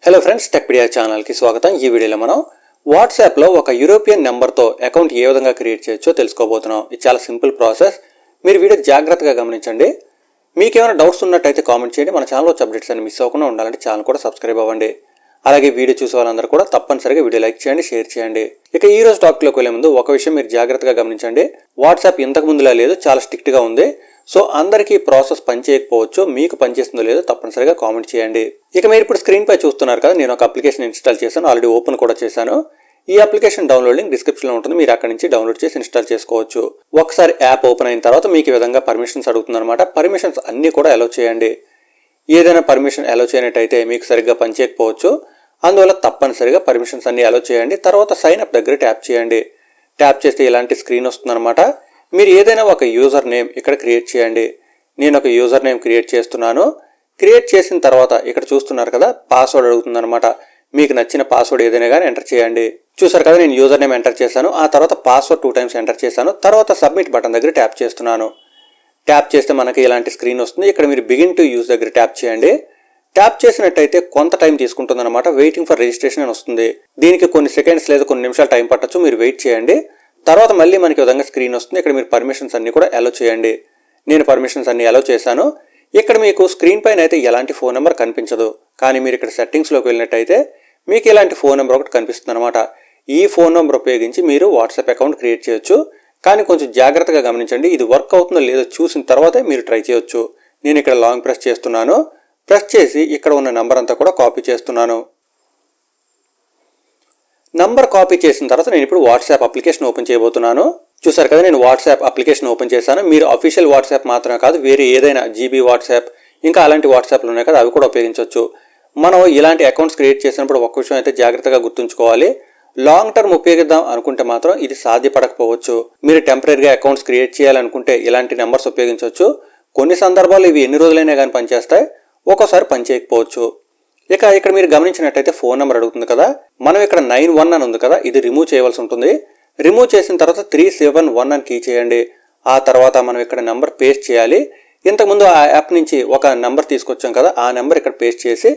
Hello friends, టెక్పెడియా ఛానల్కి స్వాగతం. ఈ వీడియోలో మనం వాట్సాప్లో ఒక యూరోపియన్ నెంబర్తో అకౌంట్ ఏ విధంగా క్రియేట్ చేయొచ్చో తెలుసుకోబోతున్నాం. ఇది చాలా సింపుల్ ప్రాసెస్. మీరు వీడియో జాగ్రత్తగా గమనించండి. మీకు ఏమైనా డౌట్స్ ఉన్నట్టయితే కామెంట్ చేయండి. మన ఛానల్లో అప్డేట్స్ అన్ని మిస్ అవ్వకుండా ఉండాలంటే ఛానల్ కూడా సబ్స్క్రైబ్ అవ్వండి. అలాగే వీడియో చూసే వాళ్ళందరూ కూడా తప్పనిసరిగా వీడియో లైక్ చేయండి, షేర్ చేయండి. ఇక ఈ రోజు టాపిక్లోకి వెళ్ళే ముందు ఒక విషయం మీరు జాగ్రత్తగా గమనించండి. వాట్సాప్ ఇంతకు ముందులా లేదు, చాలా స్ట్రిక్ట్గా ఉంది. సో అందరికీ ప్రాసెస్ పనిచేయకపోవచ్చు, మీకు పనిచేస్తుందో లేదో తప్పనిసరిగా కామెంట్ చేయండి. ఇక మీరు ఇప్పుడు స్క్రీన్ పై చూస్తున్నారు కదా, నేను ఒక అప్లికేషన్ ఇన్స్టాల్ చేశాను, ఆల్రెడీ ఓపెన్ కూడా చేశాను. ఈ అప్లికేషన్ డౌన్లోడ్ లింక్ డిస్క్రిప్షన్లో ఉంటుంది, మీరు అక్కడి నుంచి డౌన్లోడ్ చేసి ఇన్స్టాల్ చేసుకోవచ్చు. ఒకసారి యాప్ ఓపెన్ అయిన తర్వాత మీకు ఈ విధంగా పర్మిషన్స్ అడుగుతుంది అనమాట. పర్మిషన్స్ అన్ని కూడా అలౌ చేయండి. ఏదైనా పర్మిషన్ అలౌ చేయనట్టయితే మీకు సరిగ్గా పనిచేయకపోవచ్చు, అందువల్ల తప్పనిసరిగా పర్మిషన్స్ అన్ని అలౌ చేయండి. తర్వాత సైన్ అప్ దగ్గర ట్యాప్ చేయండి. ట్యాప్ చేస్తే ఇలాంటి స్క్రీన్ వస్తుంది అనమాట. మీరు ఏదైనా ఒక యూజర్ నేమ్ ఇక్కడ క్రియేట్ చేయండి. నేను ఒక యూజర్ నేమ్ క్రియేట్ చేస్తున్నాను. క్రియేట్ చేసిన తర్వాత ఇక్కడ చూస్తున్నారు కదా, పాస్వర్డ్ అడుగుతుంది అనమాట. మీకు నచ్చిన పాస్వర్డ్ ఏదైనా కానీ ఎంటర్ చేయండి. చూసారు కదా, నేను యూజర్ నేమ్ ఎంటర్ చేశాను. ఆ తర్వాత పాస్వర్డ్ 2 times ఎంటర్ చేశాను. తర్వాత సబ్మిట్ బటన్ దగ్గర ట్యాప్ చేస్తున్నాను. ట్యాప్ చేస్తే మనకి ఇలాంటి స్క్రీన్ వస్తుంది. ఇక్కడ మీరు బిగిన్ టు యూజ్ దగ్గర ట్యాప్ చేయండి. ట్యాప్ చేసినట్టయితే కొంత టైం తీసుకుంటుంది అనమాట. వెయిటింగ్ ఫర్ రిజిస్ట్రేషన్ అని వస్తుంది. దీనికి కొన్ని సెకండ్స్ లేదా కొన్ని నిమిషాలు టైం పట్టచ్చు, మీరు వెయిట్ చేయండి. తర్వాత మళ్ళీ మనకి విధంగా స్క్రీన్ వస్తుంది. ఇక్కడ మీరు పర్మిషన్స్ అన్ని కూడా అలౌ చేయండి. నేను పర్మిషన్స్ అన్ని అలౌ చేశాను. ఇక్కడ మీకు స్క్రీన్ పైన అయితే ఎలాంటి ఫోన్ నెంబర్ కనిపించదు, కానీ మీరు ఇక్కడ సెట్టింగ్స్లోకి వెళ్ళినట్టయితే మీకు ఇలాంటి ఫోన్ నెంబర్ ఒకటి కనిపిస్తుంది అనమాట. ఈ ఫోన్ నెంబర్ ఉపయోగించి మీరు వాట్సాప్ అకౌంట్ క్రియేట్ చేయొచ్చు. కానీ కొంచెం జాగ్రత్తగా గమనించండి, ఇది వర్క్ అవుతుందో లేదో చూసిన తర్వాతే మీరు ట్రై చేయొచ్చు. నేను ఇక్కడ లాంగ్ ప్రెస్ చేస్తున్నాను. ప్రెస్ చేసి ఇక్కడ ఉన్న నెంబర్ అంతా కూడా కాపీ చేస్తున్నాను. నంబర్ కాపీ చేసిన తర్వాత నేను ఇప్పుడు వాట్సాప్ అప్లికేషన్ ఓపెన్ చేయబోతున్నాను. చూసారు కదా, నేను వాట్సాప్ అప్లికేషన్ ఓపెన్ చేశాను. మీరు అఫీషియల్ వాట్సాప్ మాత్రమే కాదు, వేరే ఏదైనా జీబీ వాట్సాప్ ఇంకా అలాంటి వాట్సాప్లు ఉన్నాయి కదా, అవి కూడా ఉపయోగించవచ్చు. మనం ఇలాంటి అకౌంట్స్ క్రియేట్ చేసినప్పుడు ఒక్క విషయం అయితే జాగ్రత్తగా గుర్తుంచుకోవాలి. లాంగ్ టర్మ్ ఉపయోగిద్దాం అనుకుంటే మాత్రం ఇది సాధ్యపడకపోవచ్చు. మీరు టెంపరీగా అకౌంట్స్ క్రియేట్ చేయాలనుకుంటే ఇలాంటి నెంబర్స్ ఉపయోగించవచ్చు. కొన్ని సందర్భాల్లో ఇవి ఎన్ని రోజులైనా కానీ పనిచేస్తాయి, ఒక్కోసారి పనిచేయకపోవచ్చు. ఇక ఇక్కడ మీరు గమనించినట్టయితే ఫోన్ నెంబర్ అడుగుతుంది కదా, మనం ఇక్కడ 91 అని ఉంది కదా, ఇది రిమూవ్ చేయవలసి ఉంటుంది. రిమూవ్ చేసిన తర్వాత 371 అని కీ చేయండి. ఆ తర్వాత మనం ఇక్కడ నెంబర్ పేస్ట్ చేయాలి. ఇంతకుముందు ఆ యాప్ నుంచి ఒక నెంబర్ తీసుకొచ్చాం కదా, ఆ నెంబర్ ఇక్కడ పేస్ట్ చేసి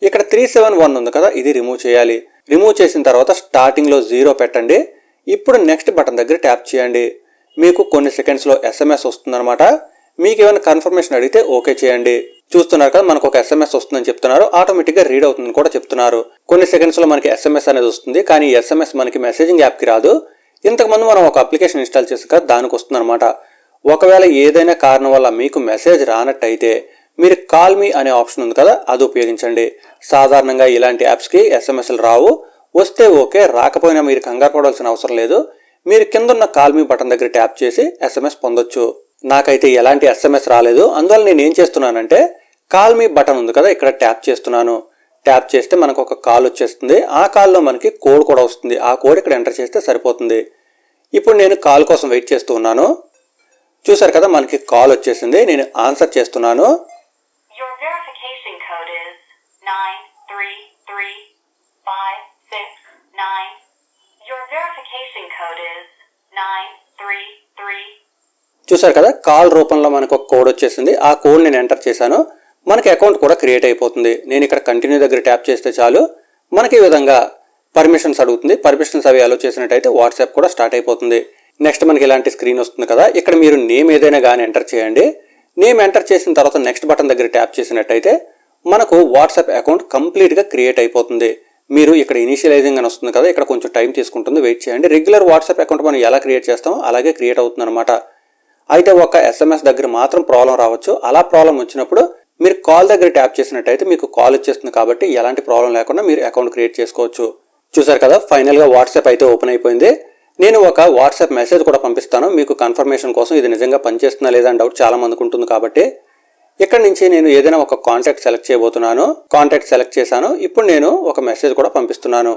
ఇక్కడ 371 ఉంది కదా, ఇది రిమూవ్ చేయాలి. రిమూవ్ చేసిన తర్వాత స్టార్టింగ్లో 0 పెట్టండి. ఇప్పుడు నెక్స్ట్ బటన్ దగ్గర ట్యాప్ చేయండి. మీకు కొన్ని సెకండ్స్లో SMS వస్తుందన్నమాట. మీకు ఏమైనా కన్ఫర్మేషన్ అడిగితే ఓకే చేయండి. చూస్తున్నారు కదా, మనకు ఒక SMS వస్తుందని చెప్తున్నారు, ఆటోమేటిక్గా రీడ్ అవుతుందని కూడా చెప్తున్నారు. కొన్ని సెకండ్స్లో మనకి SMS అనేది వస్తుంది, కానీ ఈ SMS మనకి మెసేజింగ్ యాప్కి రాదు. ఇంతకుముందు మనం ఒక అప్లికేషన్ ఇన్స్టాల్ చేసాక దానికి వస్తుంది అనమాట. ఒకవేళ ఏదైనా కారణం వల్ల మీకు మెసేజ్ రానట్టయితే మీరు కాల్ మీ అనే ఆప్షన్ ఉంది కదా, అది ఉపయోగించండి. సాధారణంగా ఇలాంటి యాప్స్కి SMSలు రావు. వస్తే ఓకే, రాకపోయినా మీరు కంగారు పడాల్సిన అవసరం లేదు. మీరు కింద ఉన్న కాల్ మీ బటన్ దగ్గర ట్యాప్ చేసి SMS పొందొచ్చు. నాకైతే ఎలాంటి SMS రాలేదు. అందువల్ల నేను ఏం చేస్తున్నానంటే కాల్ మీ బటన్ ఉంది కదా, ఇక్కడ ట్యాప్ చేస్తున్నాను. ట్యాప్ చేస్తే మనకు ఒక కాల్ వచ్చేస్తుంది. ఆ కాల్లో మనకి కోడ్ కూడా వస్తుంది. ఆ కోడ్ ఇక్కడ ఎంటర్ చేస్తే సరిపోతుంది. ఇప్పుడు నేను కాల్ కోసం వెయిట్ చేస్తూ ఉన్నాను. చూసారు కదా, మనకి కాల్ వచ్చేసింది. నేను ఆన్సర్ చేస్తున్నాను. చూసారు కదా, కాల్ రూపంలో మనకు ఒక కోడ్ వచ్చేసింది. ఆ కోడ్ నేను ఎంటర్ చేశాను. మనకి అకౌంట్ కూడా క్రియేట్ అయిపోతుంది. నేను ఇక్కడ కంటిన్యూ దగ్గర ట్యాప్ చేస్తే చాలు, మనకి ఈ విధంగా పర్మిషన్స్ అడుగుతుంది. పర్మిషన్స్ అవి అలో చేసినట్టయితే వాట్సాప్ కూడా స్టార్ట్ అయిపోతుంది. నెక్స్ట్ మనకి ఇలాంటి స్క్రీన్ వస్తుంది కదా, ఇక్కడ మీరు నేమ్ ఏదైనా కానీ ఎంటర్ చేయండి. నేమ్ ఎంటర్ చేసిన తర్వాత నెక్స్ట్ బటన్ దగ్గర ట్యాప్ చేసినట్టయితే మనకు వాట్సాప్ అకౌంట్ కంప్లీట్గా క్రియేట్ అయిపోతుంది. మీరు ఇక్కడ ఇనిషియలైజింగ్ అని వస్తుంది కదా, ఇక్కడ కొంచెం టైం తీసుకుంటుంది, వెయిట్ చేయండి. రెగ్యులర్ వాట్సాప్ అకౌంట్ మనం ఎలా క్రియేట్ చేస్తామో అలాగే క్రియేట్ అవుతుంది అనమాట. అయితే ఒక SMS దగ్గర మాత్రం ప్రాబ్లం రావచ్చు. అలా ప్రాబ్లం వచ్చినప్పుడు మీరు కాల్ దగ్గర ట్యాప్ చేసినట్టయితే మీకు కాల్ వచ్చేస్తుంది, కాబట్టి ఎలాంటి ప్రాబ్లం లేకుండా మీరు అకౌంట్ క్రియేట్ చేసుకోవచ్చు. చూసారు కదా, ఫైనల్గా వాట్సాప్ అయితే ఓపెన్ అయిపోయింది. నేను ఒక వాట్సాప్ మెసేజ్ కూడా పంపిస్తాను మీకు కన్ఫర్మేషన్ కోసం, ఇది నిజంగా పనిచేస్తుందా లేదా అని డౌట్ చాలా మందికి ఉంటుంది. కాబట్టి ఇక్కడ నుంచి నేను ఏదైనా ఒక కాంటాక్ట్ సెలెక్ట్ చేయబోతున్నాను. కాంటాక్ట్ సెలెక్ట్ చేశాను. ఇప్పుడు నేను ఒక మెసేజ్ కూడా పంపిస్తున్నాను.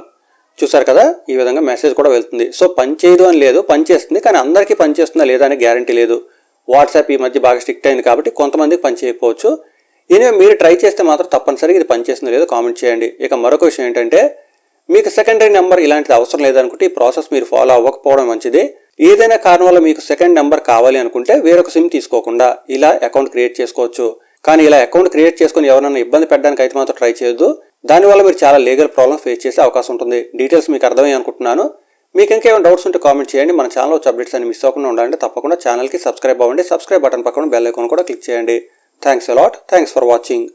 చూసారు కదా, ఈ విధంగా మెసేజ్ కూడా వెళ్తుంది. సో పని చేయదు అని లేదు, పని చేస్తుంది. కానీ అందరికీ పని చేస్తుందా లేదా అని గ్యారంటీ లేదు. వాట్సాప్ ఈ మధ్య బాగా స్ట్రిక్ట్ అయింది కాబట్టి కొంతమందికి పని చేయకపోవచ్చు. ఎనివే మీరు ట్రై చేస్తే మాత్రం తప్పనిసరిగా ఇది పనిచేస్తుందో లేదో కామెంట్ చేయండి. ఇక మరొక విషయం ఏంటంటే, మీకు సెకండరీ నెంబర్ ఇలాంటిది అవసరం లేదనుకుంటే ఈ ప్రాసెస్ మీరు ఫాలో అవ్వకపోవడం మంచిది. ఏదైనా కారణం వల్ల మీకు సెకండ్ నెంబర్ కావాలి అనుకుంటే వేరొక సిమ్ తీసుకోకుండా ఇలా అకౌంట్ క్రియేట్ చేసుకోవచ్చు. కానీ ఇలా అకౌంట్ క్రియేట్ చేసుకుని ఎవరైనా ఇబ్బంది పెట్టడానికి అయితే మాత్రం ట్రై చేయొద్దు. దానివల్ల మీరు చాలా లీగల్ ప్రాబ్లమ్ ఫేస్ చేసే అవకాశం ఉంటుంది. డీటెయిల్స్ మీకు అర్థమయ్యాయి అనుకుంటున్నాను. మీకు ఇంకేమైనా డౌట్స్ ఉంటే కామెంట్ చేయండి. మన ఛానల్లో వచ్చే అప్డేట్స్ అన్ని మిస్ అవ్వకుండా ఉండాలంటే తప్పకుండా ఛానల్కి సబ్స్క్రైబ్ అవ్వండి. సబ్స్క్రైబ్ బటన్ పక్కన బెల్ ఐకాన్ కూడా క్లిక్ చేయండి. Thanks a lot. Thanks for watching.